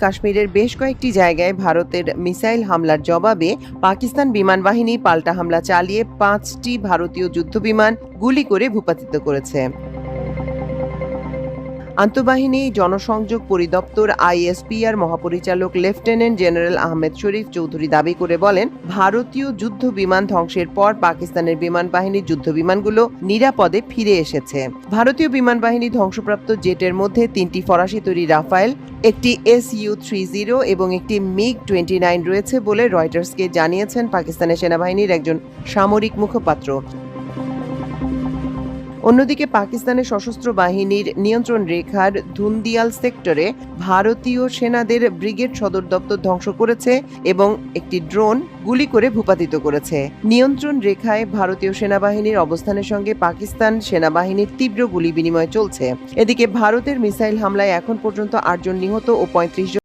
কাশ্মীরের বেশ কয়েকটি জায়গায় ভারতের মিসাইল হামলার জবাবে পাকিস্তান বিমান বাহিনী পাল্টা হামলা চালিয়ে 5টি ভারতীয় যুদ্ধবিমান গুলি করে ভূপাতিত করেছে। আন্তঃবাহিনী জনসংযোগ পরিদপ্তর আইএসপিআর মহাপরিচালক লেফটেন্যান্ট জেনারেল আহমেদ শরীফ চৌধুরী দাবি করে বলেন, ভারতীয় যুদ্ধ বিমান ধ্বংসের পর পাকিস্তানের বিমান বাহিনীর যুদ্ধ বিমানগুলো নিরাপদে ফিরে এসেছে। ভারতীয় বিমান বাহিনী ধ্বংসপ্রাপ্ত জেটের মধ্যে 3টি ফরাসি তৈরি রাফায়েল, একটি SU-30 এবং একটি MiG-29 রয়েছে বলে রয়টার্সকে জানিয়েছেন পাকিস্তানের সেনাবাহিনীর একজন সামরিক মুখপাত্র। অন্যদিকে পাকিস্তানের সশস্ত্র বাহিনীর নিয়ন্ত্রণ রেখার ধুন্দিয়াল সেক্টরে ভারতীয় সেনাদের ব্রিগেড সদর দপ্তর ধ্বংস করেছে এবং একটি ড্রোন গুলি করে ভূপাতিত করেছে। নিয়ন্ত্রণ রেখায় ভারতীয় সেনাবাহিনীর অবস্থানের সঙ্গে পাকিস্তান সেনাবাহিনীর তীব্র গুলি বিনিময় চলছে। এদিকে ভারতের মিসাইল হামলায় এখন পর্যন্ত 8 জন নিহত ও 35 জন